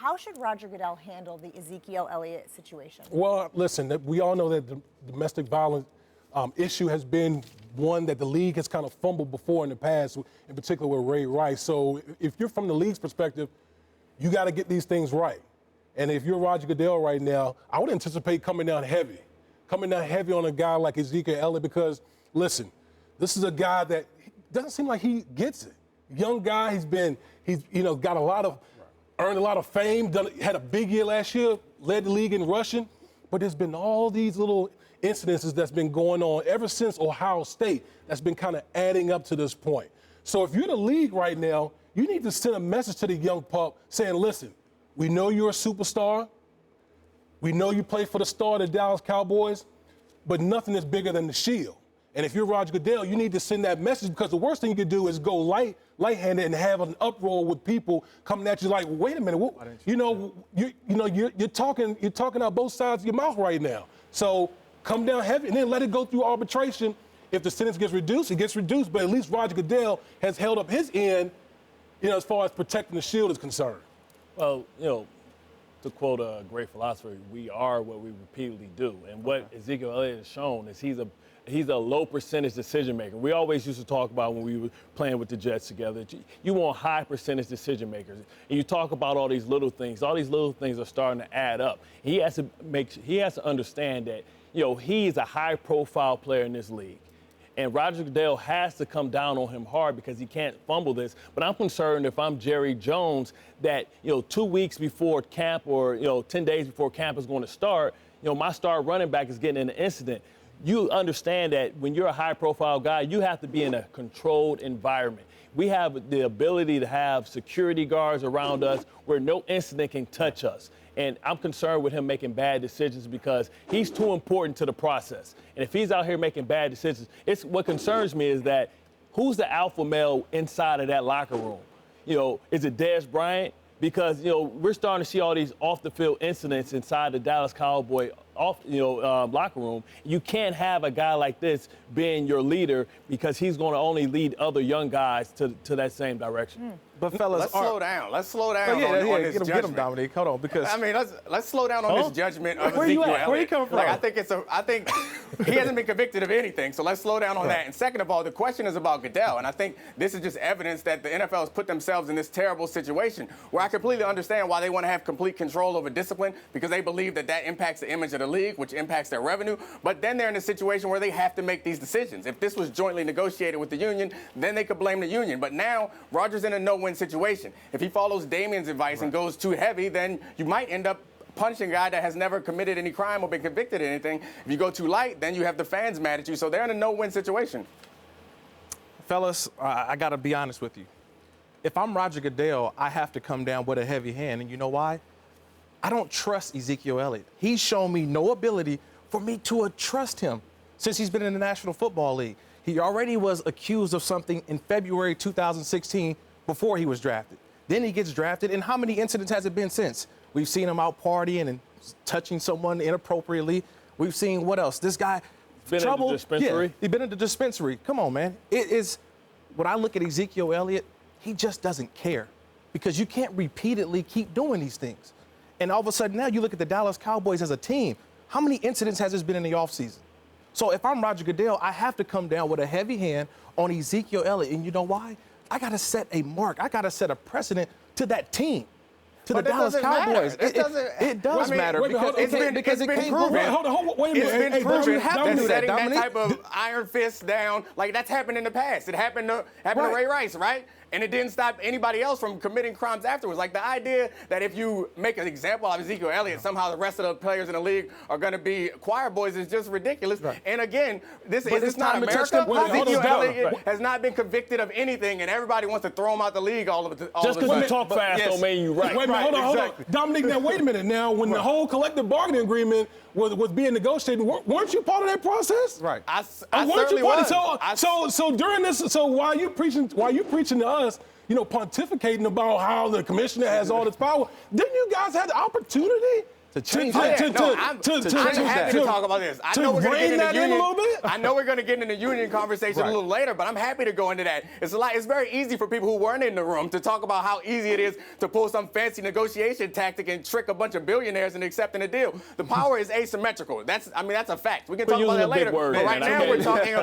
How should Roger Goodell handle the Ezekiel Elliott situation? Well, listen, we all know that the domestic violence issue has been one that the league has kind of fumbled before in the past, in particular with Ray Rice. So if you're from the league's perspective, you got to get these things right. And if you're Roger Goodell right now, I would anticipate coming down heavy on a guy like Ezekiel Elliott because, listen, this is a guy that doesn't seem like he gets it. Young guy, he's got a lot of, earned a lot of fame, had a big year last year, led the league in rushing, but there's been all these little incidences that's been going on ever since Ohio State that's been kind of adding up to this point. So if you're the league right now, you need to send a message to the young pup saying, listen, we know you're a superstar. We know you play for the star of the Dallas Cowboys, but nothing is bigger than the shield. And if you're Roger Goodell, you need to send that message because the worst thing you could do is go light-handed and have an uproar with people coming at you like, wait a minute, you're talking out both sides of your mouth right now. So come down heavy and then let it go through arbitration. If the sentence gets reduced, it gets reduced. But at least Roger Goodell has held up his end, as far as protecting the shield is concerned. Well, to quote a great philosopher, we are what we repeatedly do. And what Ezekiel Elliott has shown is he's a low percentage decision maker. We always used to talk about when we were playing with the Jets together, you want high percentage decision makers. And you talk about all these little things are starting to add up. He has to understand that, he is a high profile player in this league. And Roger Goodell has to come down on him hard because he can't fumble this. But I'm concerned if I'm Jerry Jones that, 2 weeks before camp or, 10 days before camp is going to start, my star running back is getting in an incident. You understand that when you're a high-profile guy, you have to be in a controlled environment. We have the ability to have security guards around us where no incident can touch us. And I'm concerned with him making bad decisions because he's too important to the process. And if he's out here making bad decisions, what concerns me is that who's the alpha male inside of that locker room? Is it Dez Bryant? Because, we're starting to see all these off-the-field incidents inside the Dallas Cowboys locker room. You can't have a guy like this being your leader because he's going to only lead other young guys to that same direction. But fellas, let's slow down. Let's slow down on his judgment. Get him, Domonique. Hold on, because let's slow down on his judgment of Where Ezekiel you at? Elliott. Where you coming from? I think he hasn't been convicted of anything, so let's slow down on that. And second of all, the question is about Goodell, and I think this is just evidence that the NFL has put themselves in this terrible situation where I completely understand why they want to have complete control over discipline because they believe that impacts the image of the league, which impacts their revenue. But then they're in a situation where they have to make these decisions. If this was jointly negotiated with the union, then they could blame the union. But now Roger's in a no-win situation. If he follows Damien's advice and goes too heavy, then you might end up punishing a guy that has never committed any crime or been convicted of anything. If you go too light, then you have the fans mad at you. So they're in a no-win situation. Fellas, I got to be honest with you. If I'm Roger Goodell, I have to come down with a heavy hand. And you know why? I don't trust Ezekiel Elliott. He's shown me no ability for me to trust him since he's been in the National Football League. He already was accused of something in February 2016 before he was drafted. Then he gets drafted, and how many incidents has it been since? We've seen him out partying and touching someone inappropriately. We've seen what else? This guy, been trouble. In the dispensary? Yeah, he's been in the dispensary. Come on, man. It is, when I look at Ezekiel Elliott, he just doesn't care because you can't repeatedly keep doing these things. And all of a sudden now you look at the Dallas Cowboys as a team. How many incidents has this been in the offseason? So if I'm Roger Goodell, I have to come down with a heavy hand on Ezekiel Elliott. And you know why? I got to set a mark. I got to set a precedent to that team, to the Dallas Cowboys. It does matter because it came proven. Hold on, wait a minute. It's been proven you have to do that setting that Dominique. type of iron fist down, like that's happened in the past. It happened to Ray Rice, right? And it didn't stop anybody else from committing crimes afterwards. Like the idea that if you make an example of Ezekiel Elliott, somehow the rest of the players in the league are going to be choir boys is just ridiculous. Right. And again, this is not America. Ezekiel Elliott has not been convicted of anything, and everybody wants to throw him out the league all of the time. Just because you talk fast don't mean you right. Wait a minute, hold on. Dominique, now wait a minute. Now, when the whole collective bargaining agreement was being negotiated, weren't you part of that process? Right. I certainly was. So during this, while you preaching to us, pontificating about how the commissioner has all this power, didn't you guys have the opportunity to change I'm that. happy to talk about this. I know we're going to get into union. I know we're going to get into the union conversation a little later, but I'm happy to go into that. It's very easy for people who weren't in the room to talk about how easy it is to pull some fancy negotiation tactic and trick a bunch of billionaires into accepting a deal. The power is asymmetrical. That's a fact. We can talk about that later. But right now we're talking.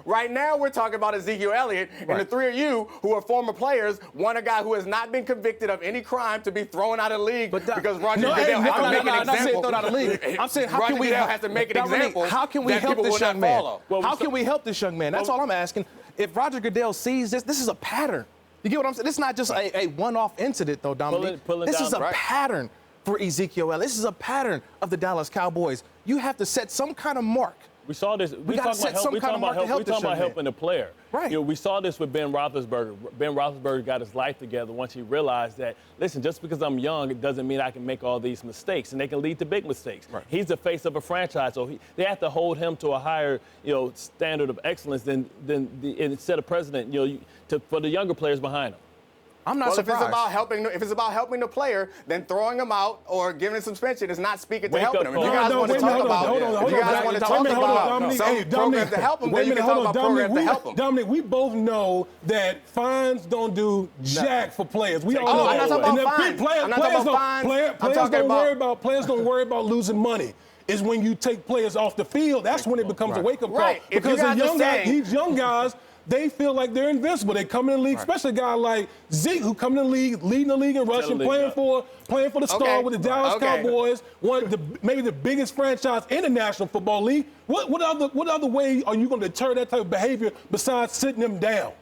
Right now we're talking about Ezekiel Elliott, and the three of you who are former players want a guy who has not been convicted of any crime to be thrown out of the league because Roger Goodell has to make an example. Thrown out of the league. I'm saying, how can we have to make an example? How can we help this young man? How can we help this young man? That's all I'm asking. If Roger Goodell sees this, this is a pattern. You get what I'm saying? This is not just a one-off incident, though, Dominique. This is a pattern for Ezekiel Elliott. This is a pattern of the Dallas Cowboys. You have to set some kind of mark. We saw this. We talking about helping the player. Right. You know, we saw this with Ben Roethlisberger. Ben Roethlisberger got his life together once he realized that, listen, just because I'm young, it doesn't mean I can make all these mistakes, and they can lead to big mistakes. Right. He's the face of a franchise, so they have to hold him to a higher, standard of excellence than instead of president, for the younger players behind him. I'm not surprised. If it's about helping the player, then throwing him out or giving a suspension is not speaking to helping him. If you guys want to talk about some programs to help him, then you can talk about programs to help him. Dominic, we both know that fines don't do jack for players. We all know I'm that. not talking about fines. I'm not talking about fines. Players don't worry about losing money. Is when you take players off the field. That's when it becomes a wake-up call. Right. Because these young guys, they feel like they're invincible. They come in the league, especially a guy like Zeke, who come in the league, leading the league in rushing, playing for the star with the Dallas Cowboys, maybe the biggest franchise in the National Football League. What other way are you going to deter that type of behavior besides sitting them down?